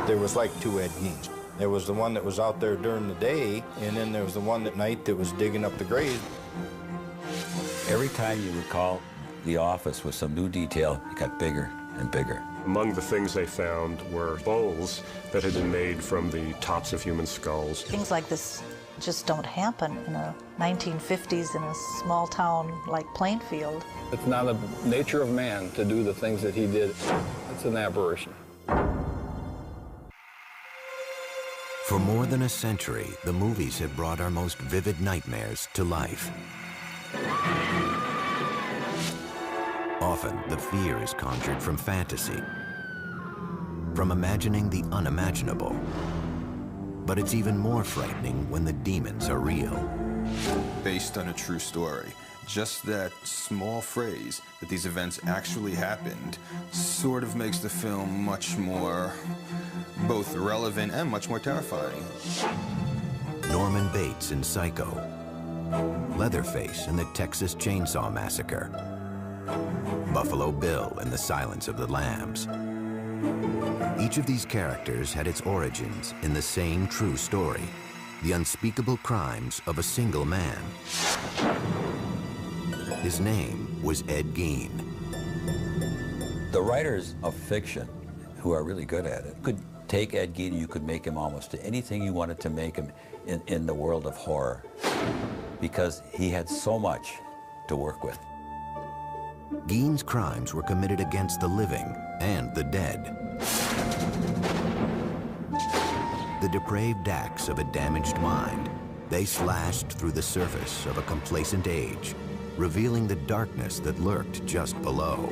There was like two Ed Geins. There was the one that was out there during the day, and then there was the one at night that was digging up the graves. Every time you would call the office with some new detail, it got bigger and bigger. Among the things they found were bowls that had been made from the tops of human skulls. Things like this just don't happen in the 1950s in a small town like Plainfield. It's not the nature of man to do the things that he did. It's an aberration. For more than a century, the movies have brought our most vivid nightmares to life. Often, the fear is conjured from fantasy, from imagining the unimaginable. But it's even more frightening when the demons are real. Based on a true story. Just that small phrase that these events actually happened sort of makes the film much more both relevant and much more terrifying. Norman Bates in Psycho, Leatherface in the Texas Chainsaw Massacre, Buffalo Bill in The Silence of the Lambs. Each of these characters had its origins in the same true story, the unspeakable crimes of a single man. His name was Ed Gein. The writers of fiction, who are really good at it, could take Ed Gein and you could make him almost anything you wanted to make him in the world of horror, because he had so much to work with. Gein's crimes were committed against the living and the dead. The depraved acts of a damaged mind, they slashed through the surface of a complacent age, revealing the darkness that lurked just below.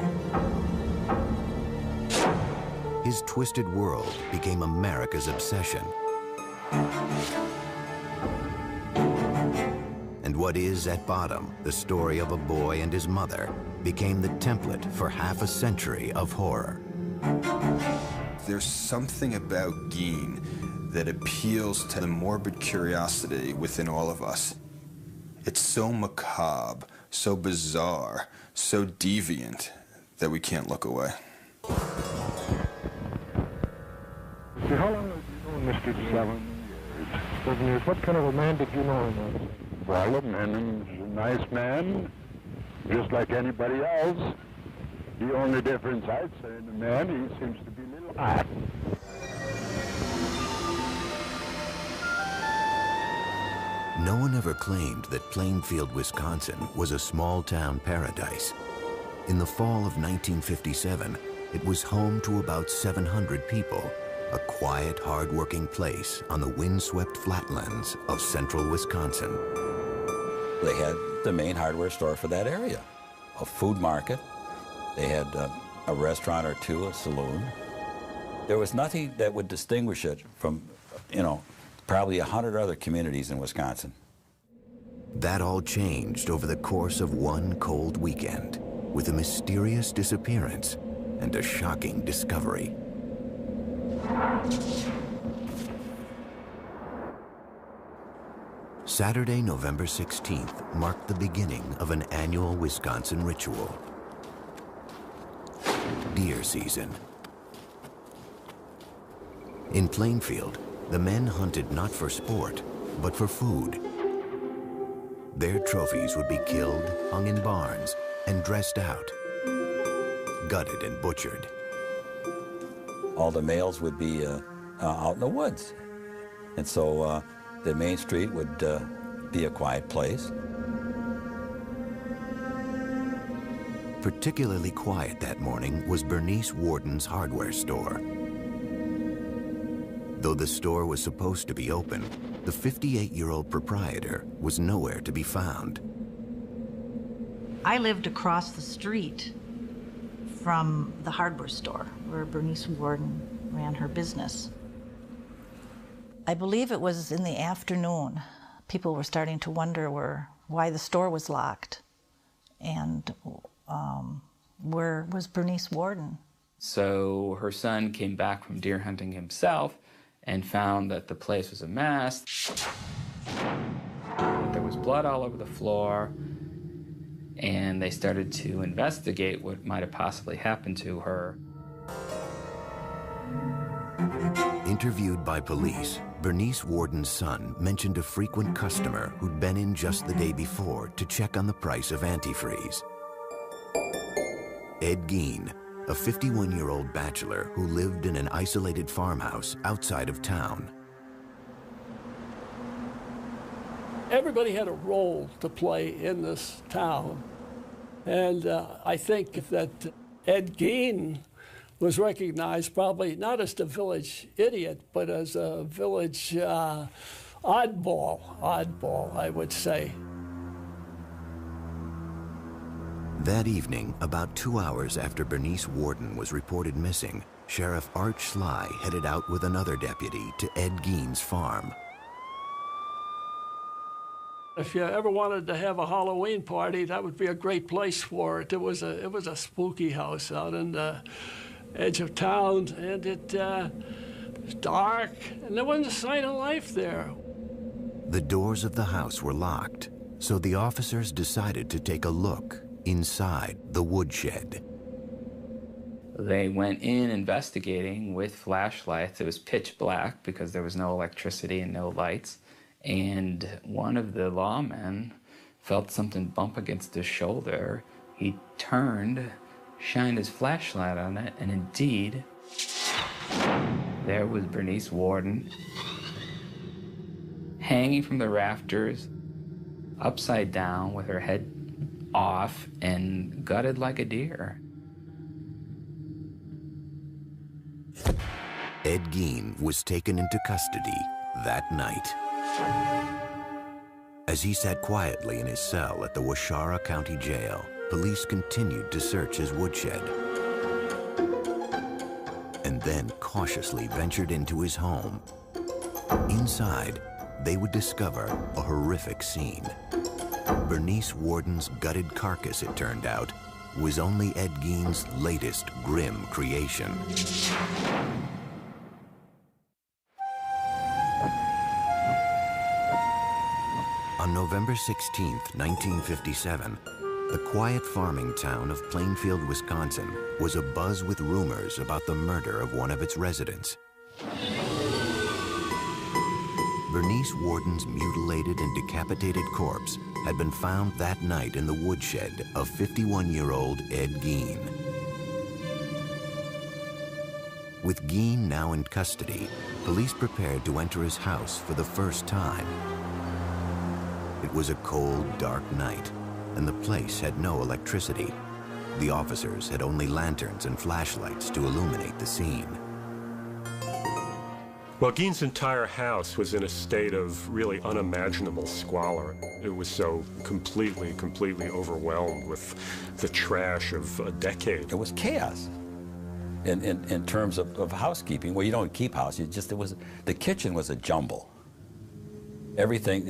His twisted world became America's obsession. And what is at bottom, the story of a boy and his mother, became the template for half a century of horror. There's something about Gein that appeals to the morbid curiosity within all of us. It's so macabre, so bizarre, so deviant that we can't look away. How long have you known Mr. 7 years? 7 years. What kind of a man did you know him as? Well, and he's a nice man, just like anybody else. The only difference I'd say in the man, he seems to be a little hot. No one ever claimed that Plainfield, Wisconsin was a small-town paradise. In the fall of 1957, it was home to about 700 people, a quiet, hard-working place on the windswept flatlands of central Wisconsin. They had the main hardware store for that area, a food market. They had a restaurant or two, a saloon. There was nothing that would distinguish it from, probably 100 other communities in Wisconsin. That all changed over the course of one cold weekend, with a mysterious disappearance and a shocking discovery. Saturday, November 16th, marked the beginning of an annual Wisconsin ritual. Deer season. In Plainfield, the men hunted not for sport, but for food. Their trophies would be killed, hung in barns, and dressed out, gutted and butchered. All the males would be out in the woods. And so the main street would be a quiet place. Particularly quiet that morning was Bernice Warden's hardware store. Though the store was supposed to be open, the 58-year-old proprietor was nowhere to be found. I lived across the street from the hardware store where Bernice Warden ran her business. I believe it was in the afternoon. People were starting to wonder why the store was locked and where was Bernice Warden. So her son came back from deer hunting himself and found that the place was a mess. There was blood all over the floor, and they started to investigate what might have possibly happened to her. Interviewed by police, Bernice Warden's son mentioned a frequent customer who'd been in just the day before to check on the price of antifreeze. Ed Gein, a 51-year-old bachelor who lived in an isolated farmhouse outside of town. Everybody had a role to play in this town. And I think that Ed Gein was recognized probably not as the village idiot, but as a village oddball, I would say. That evening, about 2 hours after Bernice Warden was reported missing, Sheriff Art Sly headed out with another deputy to Ed Gein's farm. If you ever wanted to have a Halloween party, that would be a great place for it. It was a spooky house out in the edge of town, and it was dark, and there wasn't a sign of life there. The doors of the house were locked, so the officers decided to take a look inside the woodshed. They went in investigating with flashlights. It was pitch black because there was no electricity and no lights. And one of the lawmen felt something bump against his shoulder. He turned, shined his flashlight on it, and indeed, there was Bernice Warden hanging from the rafters, upside down with her head off and gutted like a deer. Ed Gein was taken into custody that night. As he sat quietly in his cell at the Waushara County Jail, police continued to search his woodshed and then cautiously ventured into his home. Inside, they would discover a horrific scene. Bernice Warden's gutted carcass, it turned out, was only Ed Gein's latest grim creation. On November 16, 1957, the quiet farming town of Plainfield, Wisconsin, was abuzz with rumors about the murder of one of its residents. Bernice Warden's mutilated and decapitated corpse had been found that night in the woodshed of 51-year-old Ed Gein. With Gein now in custody, police prepared to enter his house for the first time. It was a cold, dark night, and the place had no electricity. The officers had only lanterns and flashlights to illuminate the scene. Well, Gein's entire house was in a state of really unimaginable squalor. It was so completely overwhelmed with the trash of a decade. It was chaos in terms of housekeeping. Well, you don't keep house, the kitchen was a jumble. Everything,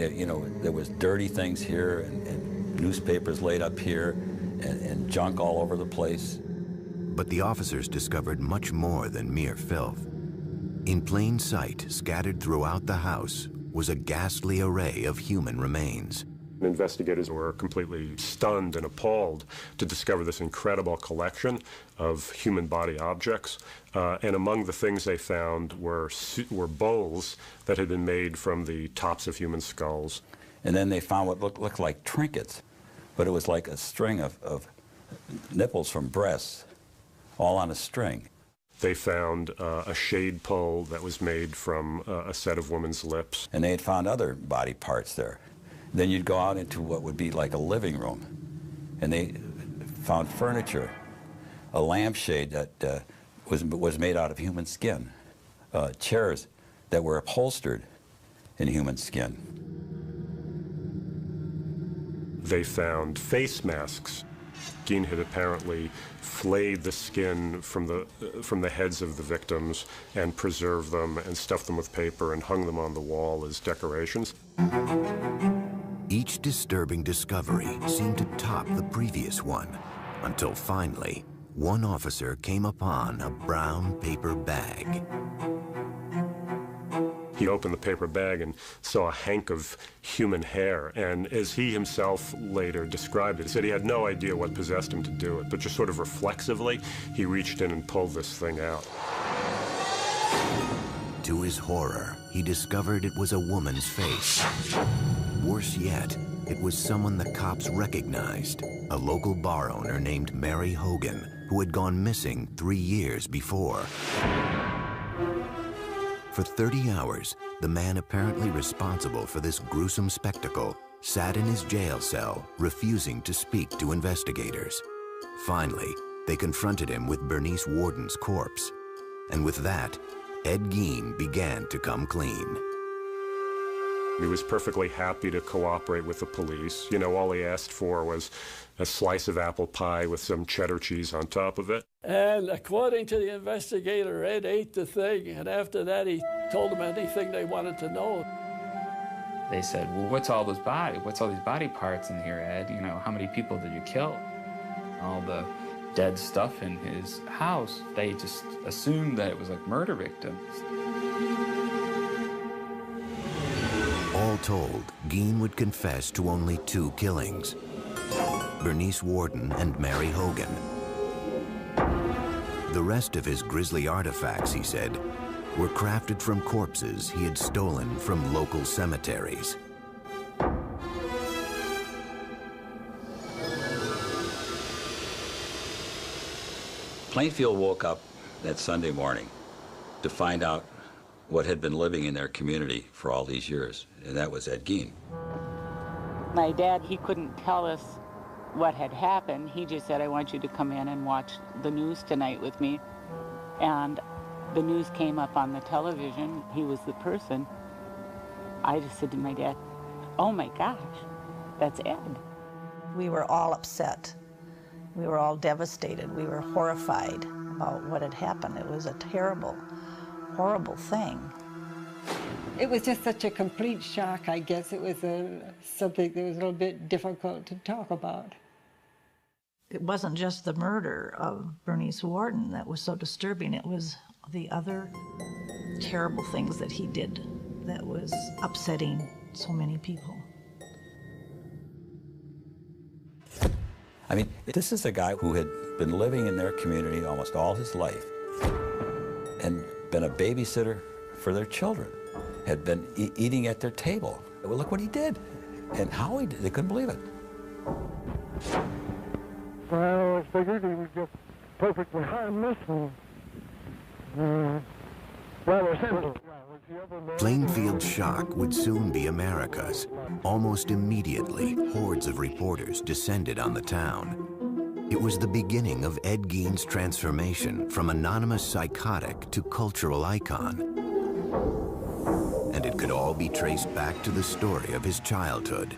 there was dirty things here and newspapers laid up here and junk all over the place. But the officers discovered much more than mere filth. In plain sight, scattered throughout the house, was a ghastly array of human remains. Investigators were completely stunned and appalled to discover this incredible collection of human body objects. And among the things they found were bowls that had been made from the tops of human skulls. And then they found what looked like trinkets, but it was like a string of nipples from breasts, all on a string. They found a shade pole that was made from a set of women's lips. And they had found other body parts there. Then you'd go out into what would be like a living room, and they found furniture, a lampshade that was made out of human skin, chairs that were upholstered in human skin. They found face masks. Gein had apparently flayed the skin from the heads of the victims and preserved them and stuffed them with paper and hung them on the wall as decorations. Each disturbing discovery seemed to top the previous one, until finally, one officer came upon a brown paper bag. He opened the paper bag and saw a hank of human hair, and as he himself later described it, he said he had no idea what possessed him to do it, but just sort of reflexively, he reached in and pulled this thing out. To his horror, he discovered it was a woman's face. Worse yet, it was someone the cops recognized, a local bar owner named Mary Hogan, who had gone missing 3 years before. For 30 hours, the man apparently responsible for this gruesome spectacle sat in his jail cell, refusing to speak to investigators. Finally, they confronted him with Bernice Worden's corpse. And with that, Ed Gein began to come clean. He was perfectly happy to cooperate with the police. You know, all he asked for was a slice of apple pie with some cheddar cheese on top of it. And according to the investigator, Ed ate the thing, and after that he told them anything they wanted to know. They said, well, what's all these body parts in here, Ed? You know, how many people did you kill? All the dead stuff in his house, they just assumed that it was like murder victims. All told, Gein would confess to only 2 killings: Bernice Worden and Mary Hogan. The rest of his grisly artifacts, he said, were crafted from corpses he had stolen from local cemeteries. Plainfield woke up that Sunday morning to find out what had been living in their community for all these years, and that was Ed Gein. My dad, he couldn't tell us what had happened. He just said, I want you to come in and watch the news tonight with me. And the news came up on the television. He was the person. I just said to my dad, oh my gosh, that's Ed. We were all upset. We were all devastated. We were horrified about what had happened. It was a terrible, horrible thing. It was just such a complete shock, I guess. It was something that was a little bit difficult to talk about. It wasn't just the murder of Bernice Worden that was so disturbing. It was the other terrible things that he did that was upsetting so many people. I mean, this is a guy who had been living in their community almost all his life and been a babysitter for their children, had been eating at their table. Well, look what he did and how he did. They couldn't believe it. Well, I figured he was just perfectly harmless and rather simple. Plainfield's shock would soon be America's. Almost immediately, hordes of reporters descended on the town. It was the beginning of Ed Gein's transformation from anonymous psychotic to cultural icon. And it could all be traced back to the story of his childhood.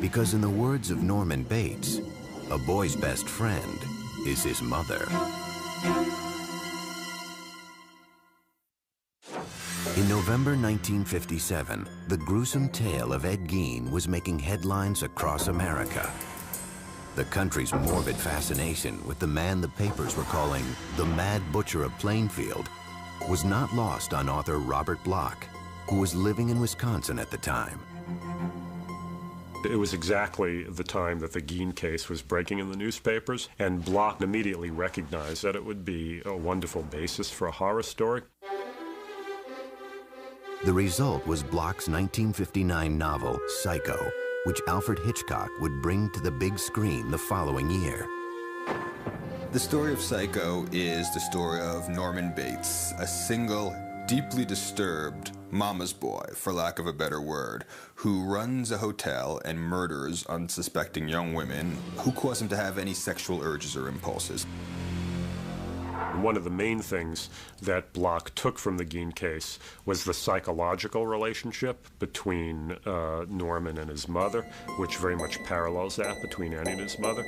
Because in the words of Norman Bates, a boy's best friend is his mother. In November 1957, the gruesome tale of Ed Gein was making headlines across America. The country's morbid fascination with the man the papers were calling the Mad Butcher of Plainfield was not lost on author Robert Bloch, who was living in Wisconsin at the time. It was exactly the time that the Gein case was breaking in the newspapers, and Bloch immediately recognized that it would be a wonderful basis for a horror story. The result was Bloch's 1959 novel, Psycho, which Alfred Hitchcock would bring to the big screen the following year. The story of Psycho is the story of Norman Bates, a single, deeply disturbed mama's boy, for lack of a better word, who runs a hotel and murders unsuspecting young women who cause him to have any sexual urges or impulses. One of the main things that Bloch took from the Gein case was the psychological relationship between Norman and his mother, which very much parallels that between Annie and his mother.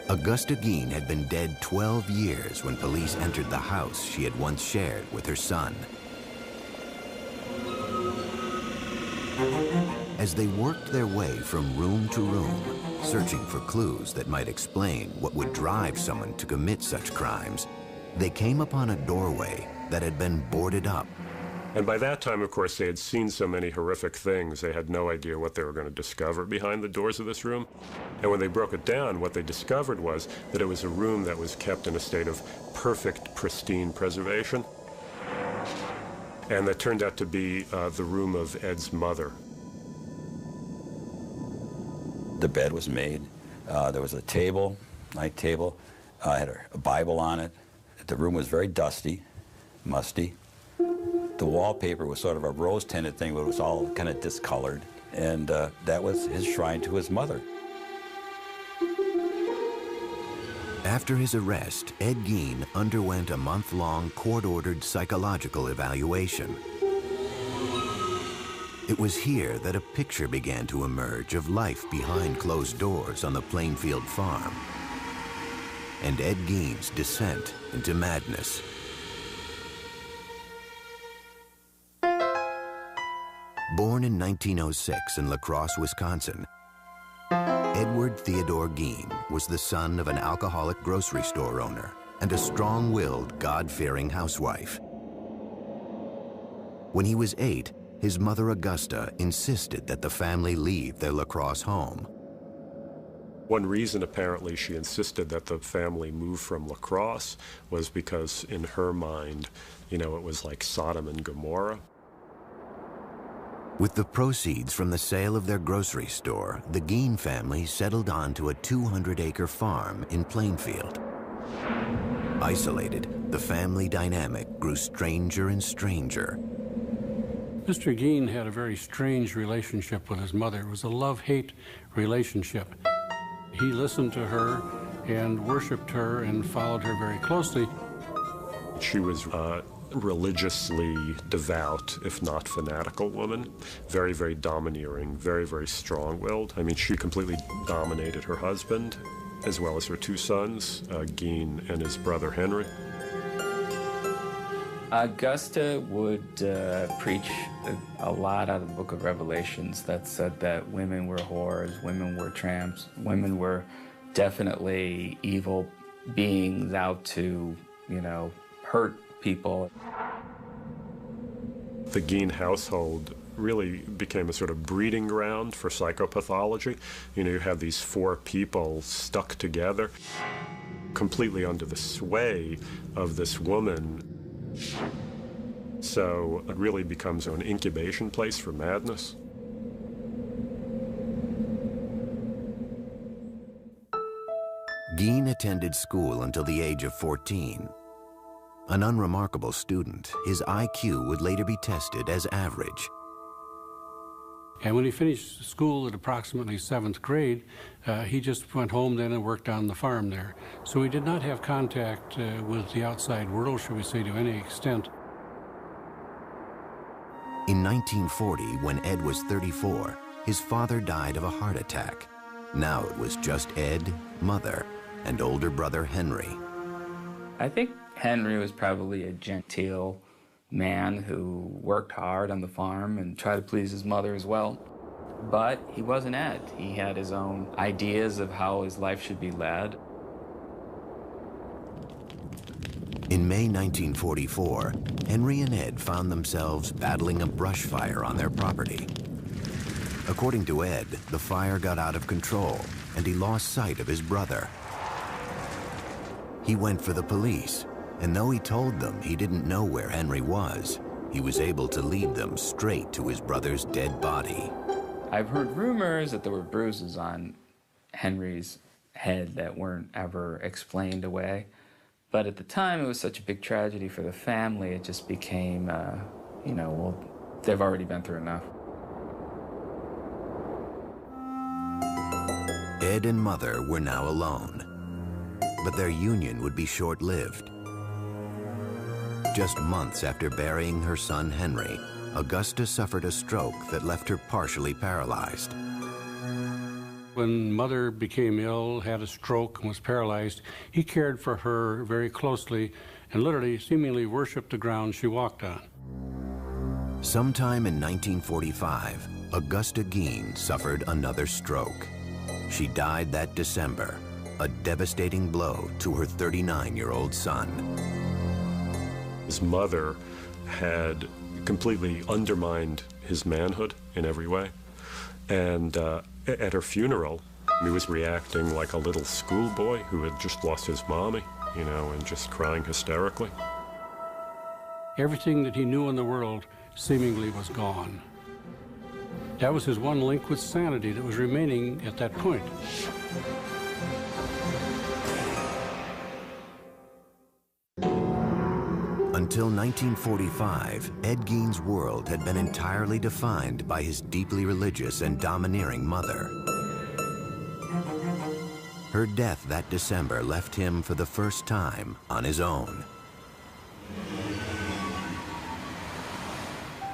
Augusta Gein had been dead 12 years when police entered the house she had once shared with her son. As they worked their way from room to room, searching for clues that might explain what would drive someone to commit such crimes, they came upon a doorway that had been boarded up. And by that time, of course, they had seen so many horrific things, they had no idea what they were going to discover behind the doors of this room. And when they broke it down, what they discovered was that it was a room that was kept in a state of perfect, pristine preservation. And that turned out to be the room of Ed's mother. The bed was made. There was a table, night table. Had a Bible on it. The room was very dusty, musty. The wallpaper was sort of a rose-tinted thing, but it was all kind of discolored. And that was his shrine to his mother. After his arrest, Ed Gein underwent a month-long court-ordered psychological evaluation. It was here that a picture began to emerge of life behind closed doors on the Plainfield farm, and Ed Gein's descent into madness. Born in 1906 in La Crosse, Wisconsin, Edward Theodore Gein was the son of an alcoholic grocery store owner and a strong-willed, God-fearing housewife. When he was 8, his mother Augusta insisted that the family leave their La Crosse home. One reason, apparently, she insisted that the family move from La Crosse was because, in her mind, you know, it was like Sodom and Gomorrah. With the proceeds from the sale of their grocery store, the Gein family settled onto a 200-acre farm in Plainfield. Isolated, the family dynamic grew stranger and stranger. Mr. Gein had a very strange relationship with his mother. It was a love-hate relationship. He listened to her and worshipped her and followed her very closely. She was religiously devout, if not fanatical woman. Very, very domineering, very, very strong-willed. I mean, she completely dominated her husband, as well as her 2 sons, Gein and his brother Henry. Augusta would preach a lot out of the book of Revelations that said that women were whores, women were tramps, women were definitely evil beings out to, you know, hurt people. The Gein household really became a sort of breeding ground for psychopathology. You know, you had these 4 people stuck together, completely under the sway of this woman. So it really becomes an incubation place for madness. Gein attended school until the age of 14. An unremarkable student, his IQ would later be tested as average. And when he finished school at approximately 7th grade, he just went home then and worked on the farm there. So he did not have contact with the outside world, shall we say, to any extent. In 1940, when Ed was 34, his father died of a heart attack. Now it was just Ed, mother, and older brother Henry. I think Henry was probably a genteel man who worked hard on the farm and tried to please his mother as well. But he wasn't Ed. He had his own ideas of how his life should be led. In May 1944, Henry and Ed found themselves battling a brush fire on their property. According to Ed, the fire got out of control and he lost sight of his brother. He went for the police, and though he told them he didn't know where Henry was, he was able to lead them straight to his brother's dead body. I've heard rumors that there were bruises on Henry's head that weren't ever explained away. But at the time, it was such a big tragedy for the family, it just became, you know, well, they've already been through enough. Ed and Mother were now alone, but their union would be short-lived. Just months after burying her son Henry, Augusta suffered a stroke that left her partially paralyzed. When Mother became ill, had a stroke, and was paralyzed, he cared for her very closely and literally, seemingly worshipped the ground she walked on. Sometime in 1945, Augusta Gein suffered another stroke. She died that December, a devastating blow to her 39-year-old son. His mother had completely undermined his manhood in every way. And at her funeral, he was reacting like a little schoolboy who had just lost his mommy, you know, and just crying hysterically. Everything that he knew in the world seemingly was gone. That was his one link with sanity that was remaining at that point. Until 1945, Ed Gein's world had been entirely defined by his deeply religious and domineering mother. Her death that December left him for the first time on his own.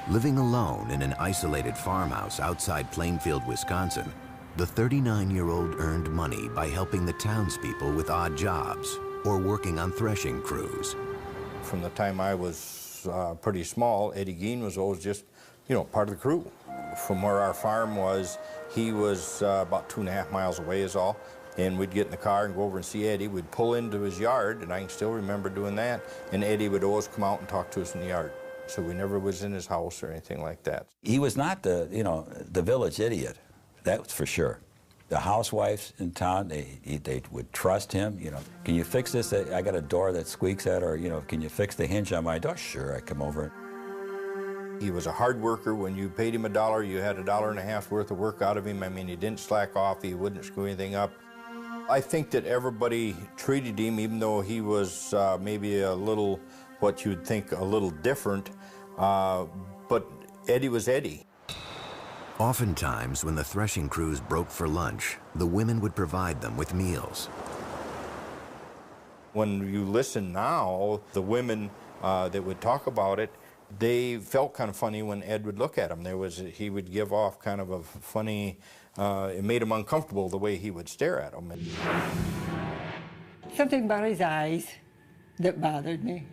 Living alone in an isolated farmhouse outside Plainfield, Wisconsin, the 39-year-old earned money by helping the townspeople with odd jobs or working on threshing crews. From the time I was pretty small, Eddie Gein was always just, you know, part of the crew. From where our farm was, he was about 2.5 miles away is all. And we'd get in the car and go over and see Eddie. We'd pull into his yard, and I can still remember doing that. And Eddie would always come out and talk to us in the yard. So we never was in his house or anything like that. He was not the, you know, the village idiot, that's for sure. The housewives in town, they would trust him, you know. Can you fix this? I got a door that squeaks at, or, you know, can you fix the hinge on my door? Sure, I come over. He was a hard worker. When you paid him $1, you had $1.50 worth of work out of him. I mean, he didn't slack off. He wouldn't screw anything up. I think that everybody treated him, even though he was maybe a little, what you'd think, a little different, but Eddie was Eddie. Oftentimes, when the threshing crews broke for lunch, the women would provide them with meals. When you listen now, the women that would talk about it, they felt kind of funny when Ed would look at them. He would give off kind of a funny, it made him uncomfortable the way he would stare at them. Something about his eyes that bothered me.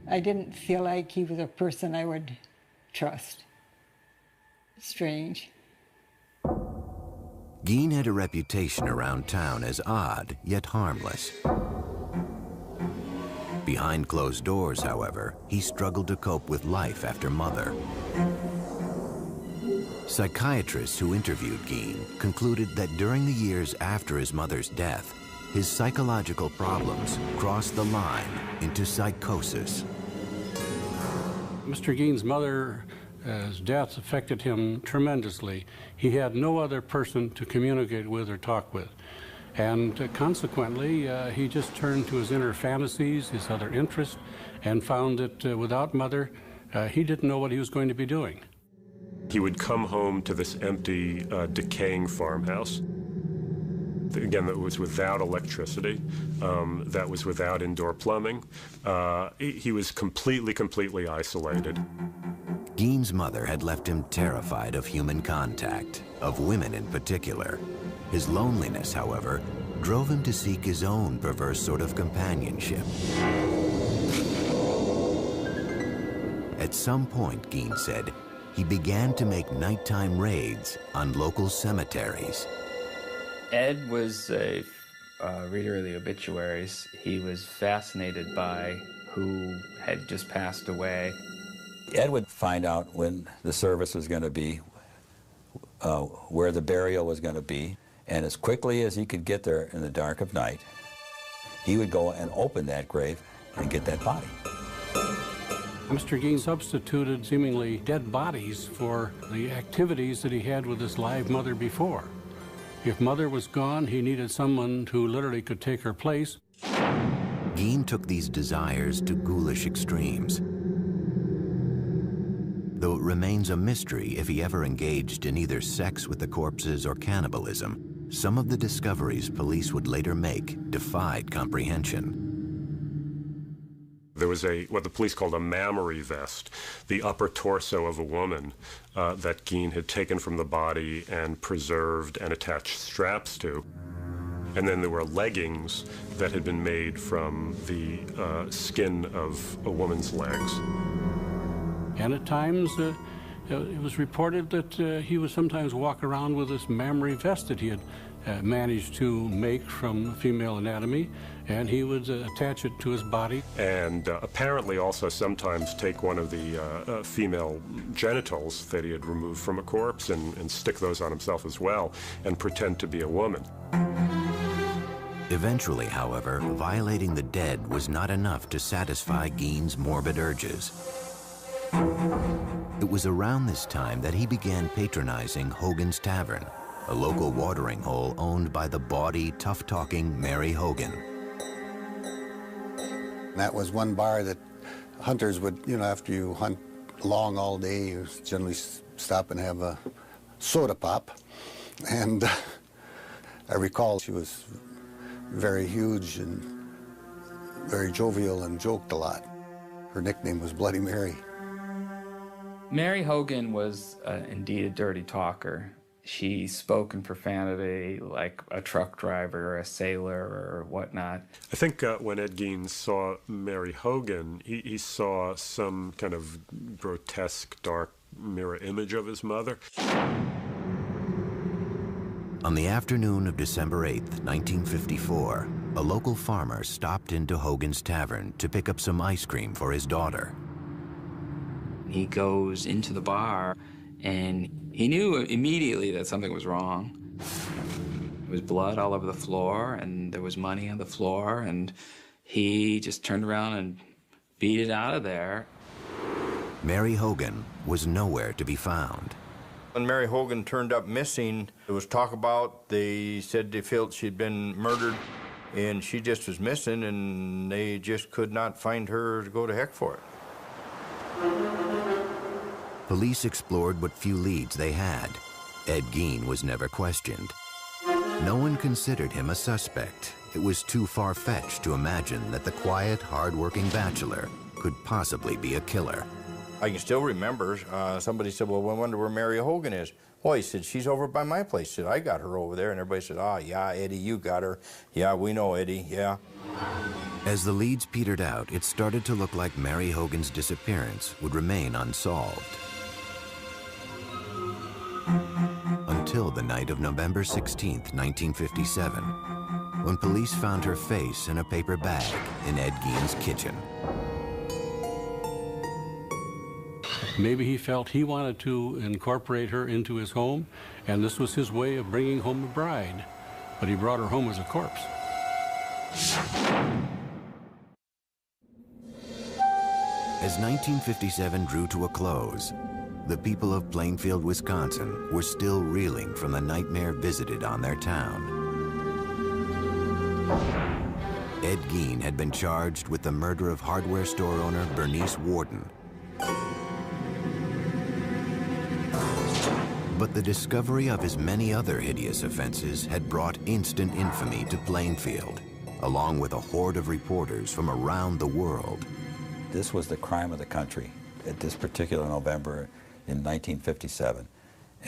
I didn't feel like he was a person I would trust. Strange. Gein had a reputation around town as odd, yet harmless. Behind closed doors, however, he struggled to cope with life after Mother. Psychiatrists who interviewed Gein concluded that during the years after his mother's death, his psychological problems crossed the line into psychosis. Mr. Gein's mother's death affected him tremendously. He had no other person to communicate with or talk with. And consequently, he just turned to his inner fantasies, his other interests, and found that without Mother, he didn't know what he was going to be doing. He would come home to this empty, decaying farmhouse. Again, that was without electricity, that was without indoor plumbing. He was completely isolated. Gein's mother had left him terrified of human contact, of women in particular. His loneliness, however, drove him to seek his own perverse sort of companionship. At some point, Gein said, he began to make nighttime raids on local cemeteries. Ed was a reader of the obituaries. He was fascinated by who had just passed away. Ed would find out when the service was going to be, where the burial was going to be, and as quickly as he could get there in the dark of night, he would go and open that grave and get that body. Mr. Gein substituted seemingly dead bodies for the activities that he had with his live mother before. If Mother was gone, he needed someone who literally could take her place. Gein took these desires to ghoulish extremes. Though it remains a mystery if he ever engaged in either sex with the corpses or cannibalism, some of the discoveries police would later make defied comprehension. There was what the police called a mammary vest, the upper torso of a woman that Gein had taken from the body and preserved and attached straps to. And then there were leggings that had been made from the skin of a woman's legs. And at times, It was reported that he would sometimes walk around with this mammary vest that he had managed to make from female anatomy, and he would attach it to his body. And apparently also sometimes take one of the female genitals that he had removed from a corpse and stick those on himself as well and pretend to be a woman. Eventually, however, violating the dead was not enough to satisfy Gein's morbid urges. It was around this time that he began patronizing Hogan's Tavern, a local watering hole owned by the bawdy, tough-talking Mary Hogan. That was one bar that hunters would, you know, after you hunt long all day, you generally stop and have a soda pop. And I recall she was very huge and very jovial and joked a lot. Her nickname was Bloody Mary. Mary Hogan was indeed a dirty talker. She spoke in profanity like a truck driver or a sailor or whatnot. I think when Ed Gein saw Mary Hogan, he saw some kind of grotesque, dark mirror image of his mother. On the afternoon of December 8th, 1954, a local farmer stopped into Hogan's Tavern to pick up some ice cream for his daughter. He goes into the bar, and he knew immediately that something was wrong. There was blood all over the floor, and there was money on the floor, and he just turned around and beat it out of there. Mary Hogan was nowhere to be found. When Mary Hogan turned up missing, there was talk about, they said they felt she'd been murdered, and she just was missing, and they just could not find her to go to heck for it. Police explored what few leads they had. Ed Gein was never questioned. No one considered him a suspect. It was too far-fetched to imagine that the quiet, hard-working bachelor could possibly be a killer. I can still remember, somebody said, well, I wonder where Mary Hogan is. Well, he said, she's over by my place. He said, I got her over there. And everybody said, oh, yeah, Eddie, you got her. Yeah, we know Eddie, yeah. As the leads petered out, it started to look like Mary Hogan's disappearance would remain unsolved. Until the night of November 16th, 1957, when police found her face in a paper bag in Ed Gein's kitchen. Maybe he felt he wanted to incorporate her into his home, and this was his way of bringing home a bride. But he brought her home as a corpse. As 1957 drew to a close, the people of Plainfield, Wisconsin were still reeling from the nightmare visited on their town. Ed Gein had been charged with the murder of hardware store owner Bernice Warden. But the discovery of his many other hideous offenses had brought instant infamy to Plainfield, along with a horde of reporters from around the world. This was the crime of the country at this particular November in 1957.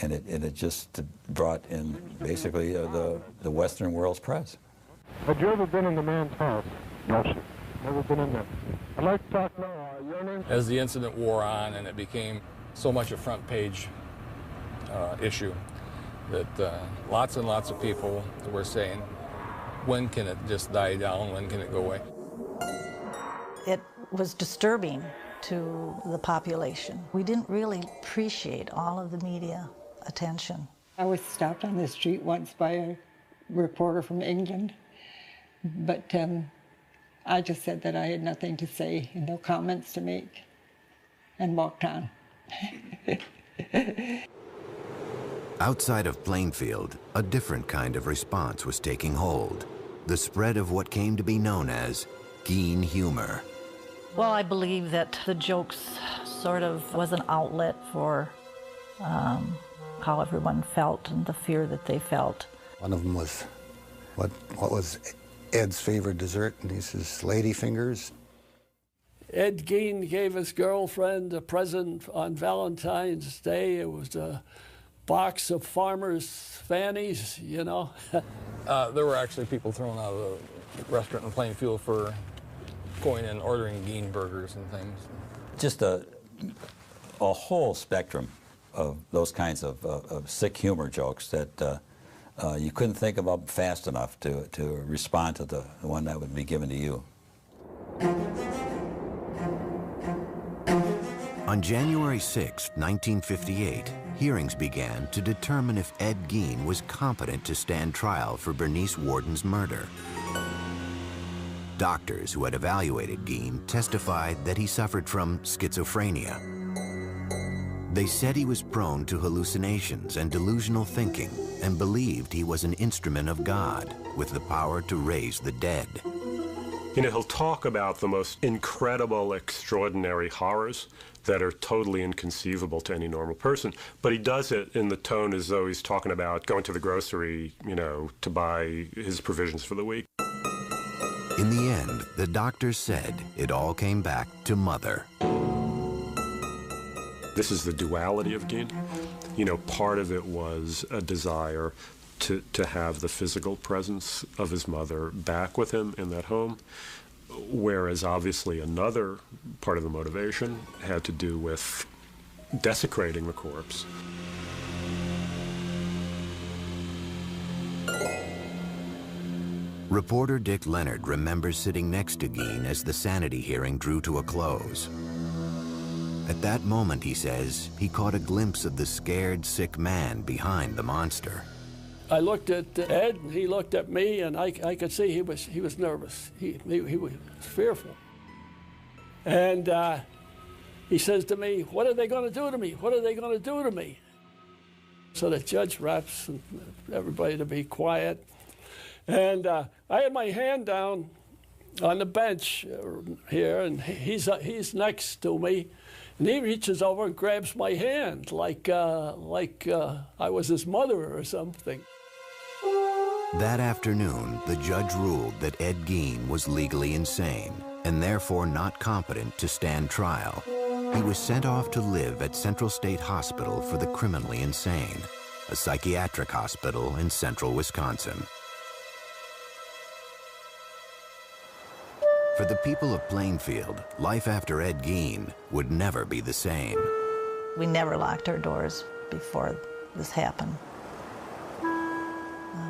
And it just brought in basically the Western world's press. Had you ever been in the man's house? No, sir. Never been in there. I'd like to talk now. Your name? As the incident wore on and it became so much a front page issue that lots and lots of people were saying, when can it just die down? When can it go away? It was disturbing to the population. We didn't really appreciate all of the media attention. I was stopped on the street once by a reporter from England, but I just said that I had nothing to say and no comments to make, and walked on. Outside of Plainfield, a different kind of response was taking hold. The spread of what came to be known as Gein humor. Well, I believe that the jokes sort of was an outlet for how everyone felt and the fear that they felt. One of them was, what was Ed's favorite dessert? And he says, lady fingers. Ed Gein gave his girlfriend a present on Valentine's Day. It was a box of farmers' fannies, you know. There were actually people thrown out of the restaurant in Plainfield for going and ordering Gein burgers and things. Just a whole spectrum those kinds of sick humor jokes that you couldn't think of them fast enough to respond to the one that would be given to you. On January 6, 1958, hearings began to determine if Ed Gein was competent to stand trial for Bernice Worden's murder. Doctors who had evaluated Gein testified that he suffered from schizophrenia. They said he was prone to hallucinations and delusional thinking and believed he was an instrument of God with the power to raise the dead. You know, he'll talk about the most incredible, extraordinary horrors that are totally inconceivable to any normal person, but he does it in the tone as though he's talking about going to the grocery, you know, to buy his provisions for the week. In the end, the doctors said it all came back to Mother. This is the duality of Gein. You know, part of it was a desire to have the physical presence of his mother back with him in that home, whereas obviously another part of the motivation had to do with desecrating the corpse. Reporter Dick Leonard remembers sitting next to Gein as the sanity hearing drew to a close. At that moment, he says, he caught a glimpse of the scared, sick man behind the monster. I looked at Ed, and he looked at me, and I could see he was nervous. He was fearful. And he says to me, "What are they going to do to me? What are they going to do to me?" So the judge raps and everybody to be quiet. And I had my hand down on the bench here, and he's next to me, and he reaches over and grabs my hand like I was his mother or something. That afternoon, the judge ruled that Ed Gein was legally insane and therefore not competent to stand trial. He was sent off to live at Central State Hospital for the Criminally Insane, a psychiatric hospital in central Wisconsin. For the people of Plainfield, life after Ed Gein would never be the same. We never locked our doors before this happened.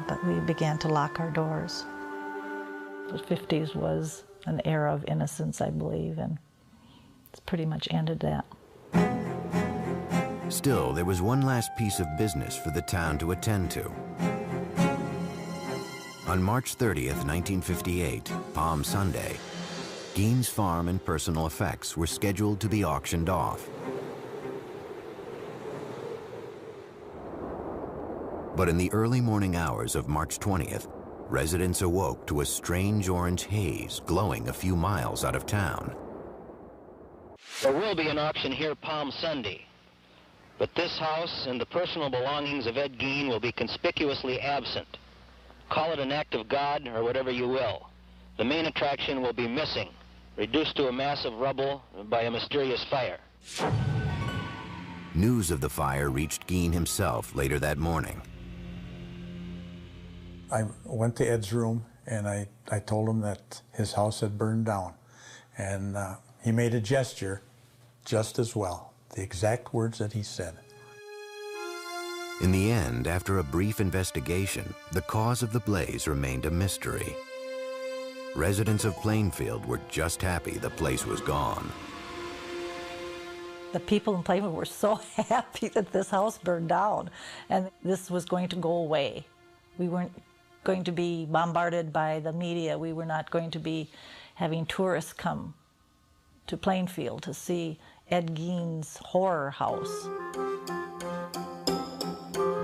But we began to lock our doors. The 50s was an era of innocence, I believe, and it's pretty much ended that. Still, there was one last piece of business for the town to attend to. On March 30th, 1958, Palm Sunday, Gein's farm and personal effects were scheduled to be auctioned off. But in the early morning hours of March 20th, residents awoke to a strange orange haze glowing a few miles out of town. There will be an auction here Palm Sunday, but this house and the personal belongings of Ed Gein will be conspicuously absent. Call it an act of God or whatever you will. The main attraction will be missing, reduced to a mass of rubble by a mysterious fire. News of the fire reached Gein himself later that morning. I went to Ed's room and I told him that his house had burned down. And he made a gesture just as well, the exact words that he said. In the end, after a brief investigation, the cause of the blaze remained a mystery. Residents of Plainfield were just happy the place was gone. The people in Plainfield were so happy that this house burned down and this was going to go away. We weren't going to be bombarded by the media. We were not going to be having tourists come to Plainfield to see Ed Gein's horror house.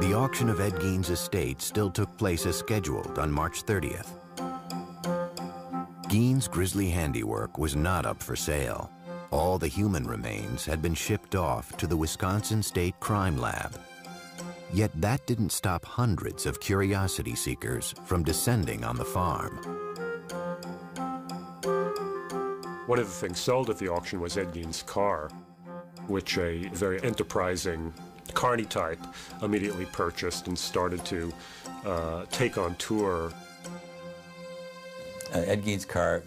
The auction of Ed Gein's estate still took place as scheduled on March 30th. Gein's grisly handiwork was not up for sale. All the human remains had been shipped off to the Wisconsin State Crime Lab. Yet that didn't stop hundreds of curiosity seekers from descending on the farm. One of the things sold at the auction was Ed Gein's car, which a very enterprising carny type immediately purchased and started to take on tour. Ed Gein's car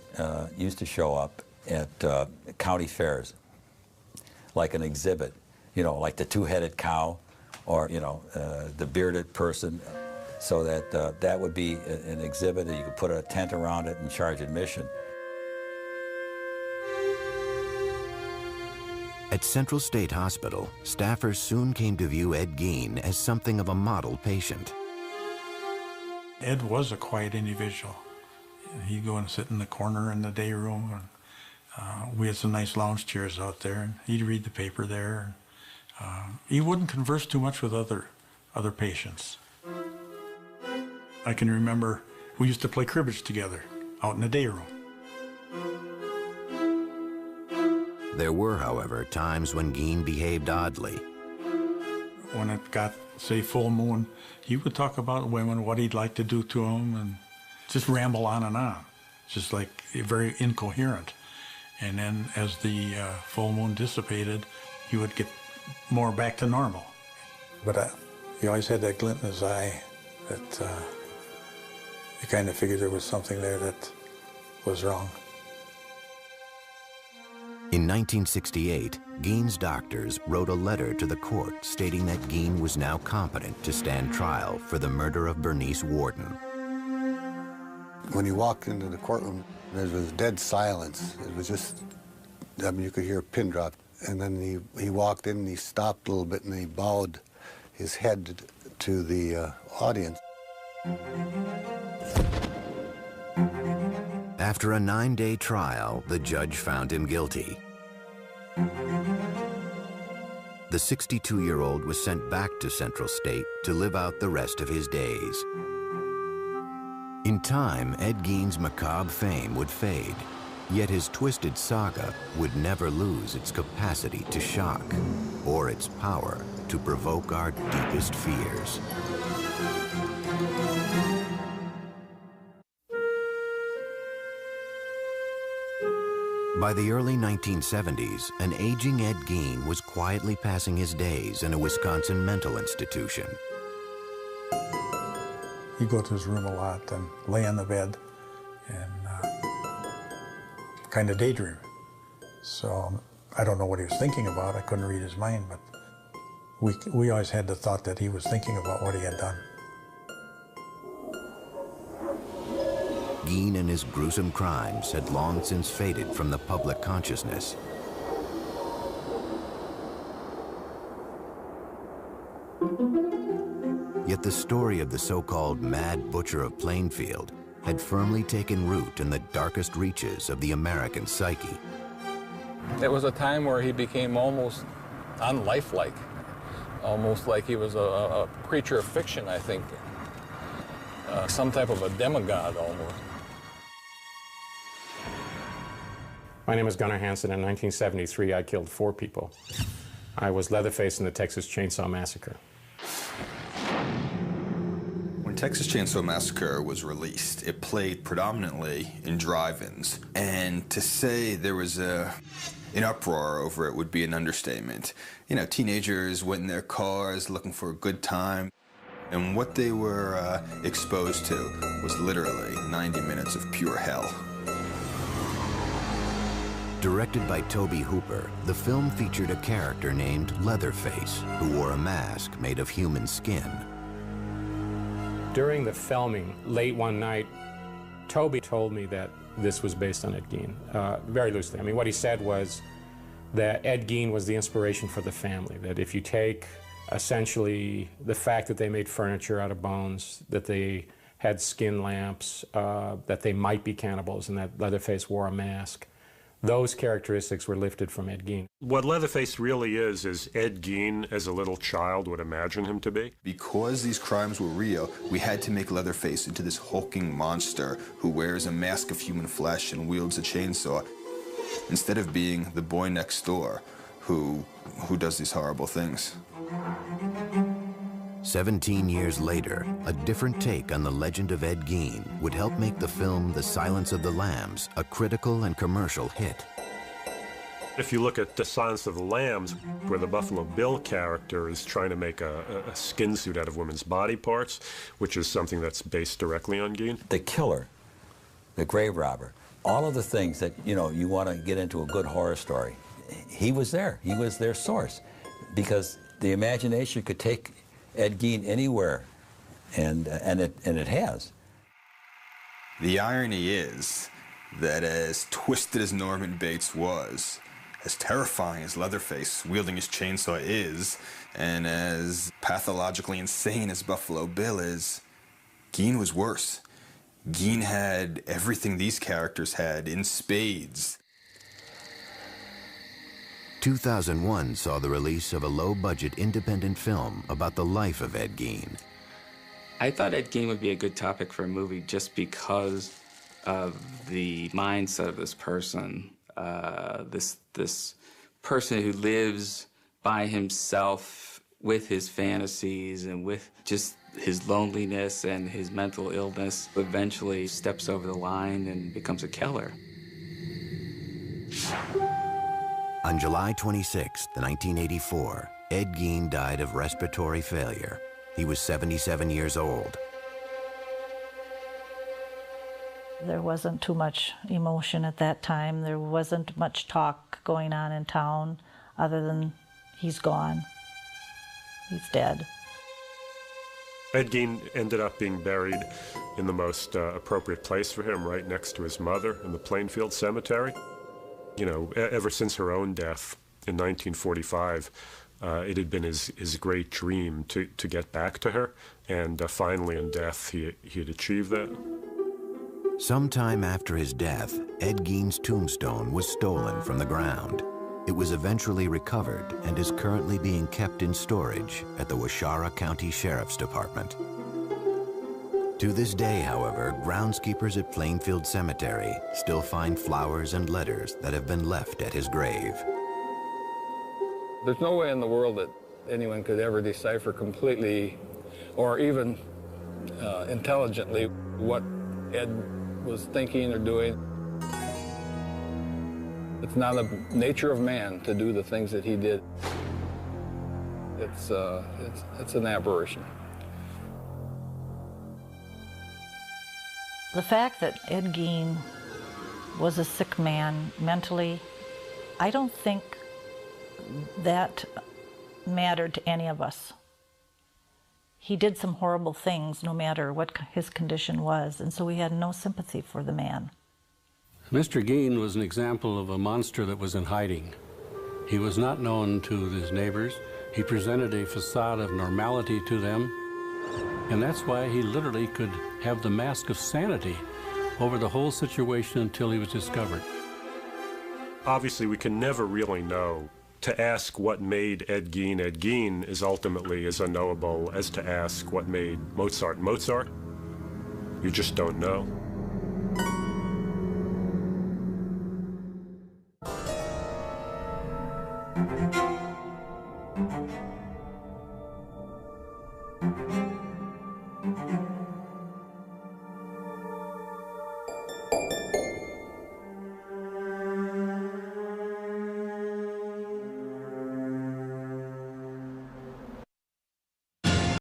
used to show up at county fairs, like an exhibit. you know, like the two-headed cow, or, you know, the bearded person, so that that would be an exhibit, and you could put a tent around it and charge admission. At Central State Hospital, staffers soon came to view Ed Gein as something of a model patient. Ed was a quiet individual. He'd go and sit in the corner in the day room, and we had some nice lounge chairs out there, and he'd read the paper there. He wouldn't converse too much with other patients. I can remember we used to play cribbage together out in the day room. There were, however, times when Gein behaved oddly. When it got, say, full moon, he would talk about women, what he'd like to do to them, and just ramble on, just like very incoherent. And then as the full moon dissipated, he would get more back to normal. But he always had that glint in his eye that you kind of figured there was something there that was wrong. In 1968, Gein's doctors wrote a letter to the court stating that Gein was now competent to stand trial for the murder of Bernice Worden. When he walked into the courtroom, there was dead silence. It was just, I mean, you could hear a pin drop. And then he walked in and he stopped a little bit and he bowed his head to the audience. After a 9-day trial, the judge found him guilty. The 62-year-old was sent back to Central State to live out the rest of his days. In time, Ed Gein's macabre fame would fade, yet his twisted saga would never lose its capacity to shock or its power to provoke our deepest fears. By the early 1970s, an aging Ed Gein was quietly passing his days in a Wisconsin mental institution. He'd go to his room a lot and lay on the bed and kind of daydream. So I don't know what he was thinking about. I couldn't read his mind, but we always had the thought that he was thinking about what he had done. Gein and his gruesome crimes had long since faded from the public consciousness. Yet the story of the so-called Mad Butcher of Plainfield had firmly taken root in the darkest reaches of the American psyche. It was a time where he became almost unlifelike, almost like he was a creature of fiction, I think. Some type of a demigod, almost. My name is Gunnar Hansen. In 1973, I killed 4 people. I was Leatherface in the Texas Chainsaw Massacre. When Texas Chainsaw Massacre was released, it played predominantly in drive-ins. And to say there was an uproar over it would be an understatement. You know, teenagers went in their cars looking for a good time. And what they were exposed to was literally 90 minutes of pure hell. Directed by Tobe Hooper, the film featured a character named Leatherface, who wore a mask made of human skin. During the filming, late one night, Tobe told me that this was based on Ed Gein, very loosely. I mean, what he said was that Ed Gein was the inspiration for the family, that if you take essentially the fact that they made furniture out of bones, that they had skin lamps, that they might be cannibals, and that Leatherface wore a mask, those characteristics were lifted from Ed Gein. What Leatherface really is Ed Gein as a little child would imagine him to be. Because these crimes were real, we had to make Leatherface into this hulking monster who wears a mask of human flesh and wields a chainsaw, instead of being the boy next door who does these horrible things. 17 years later, a different take on the legend of Ed Gein would help make the film The Silence of the Lambs a critical and commercial hit. If you look at The Silence of the Lambs, where the Buffalo Bill character is trying to make a skin suit out of women's body parts, which is something that's based directly on Gein. The killer, the grave robber, all of the things that, you know, you want to get into a good horror story, he was there. He was their source. because the imagination could take Ed Gein anywhere, and it has. The irony is that as twisted as Norman Bates was, as terrifying as Leatherface wielding his chainsaw is, and as pathologically insane as Buffalo Bill is, Gein was worse. Gein had everything these characters had in spades. 2001 saw the release of a low-budget independent film about the life of Ed Gein. I thought Ed Gein would be a good topic for a movie just because of the mindset of this person. This person who lives by himself with his fantasies and with just his loneliness and his mental illness, eventually steps over the line and becomes a killer. On July 26, 1984, Ed Gein died of respiratory failure. He was 77 years old. There wasn't too much emotion at that time. There wasn't much talk going on in town other than he's gone. He's dead. Ed Gein ended up being buried in the most appropriate place for him, right next to his mother in the Plainfield Cemetery. You know, ever since her own death in 1945, it had been his great dream to get back to her, and finally in death he had achieved that. Sometime after his death, Ed Gein's tombstone was stolen from the ground. It was eventually recovered and is currently being kept in storage at the Waushara County Sheriff's Department. To this day, however, groundskeepers at Plainfield Cemetery still find flowers and letters that have been left at his grave. There's no way in the world that anyone could ever decipher completely or even intelligently what Ed was thinking or doing. It's not the nature of man to do the things that he did. It's an aberration. The fact that Ed Gein was a sick man mentally, I don't think that mattered to any of us. He did some horrible things no matter what his condition was, and so we had no sympathy for the man. Mr. Gein was an example of a monster that was in hiding. He was not known to his neighbors. He presented a facade of normality to them, and that's why he literally could have the mask of sanity over the whole situation until he was discovered. Obviously, we can never really know. To ask what made Ed Gein is ultimately as unknowable as to ask what made Mozart Mozart. You just don't know.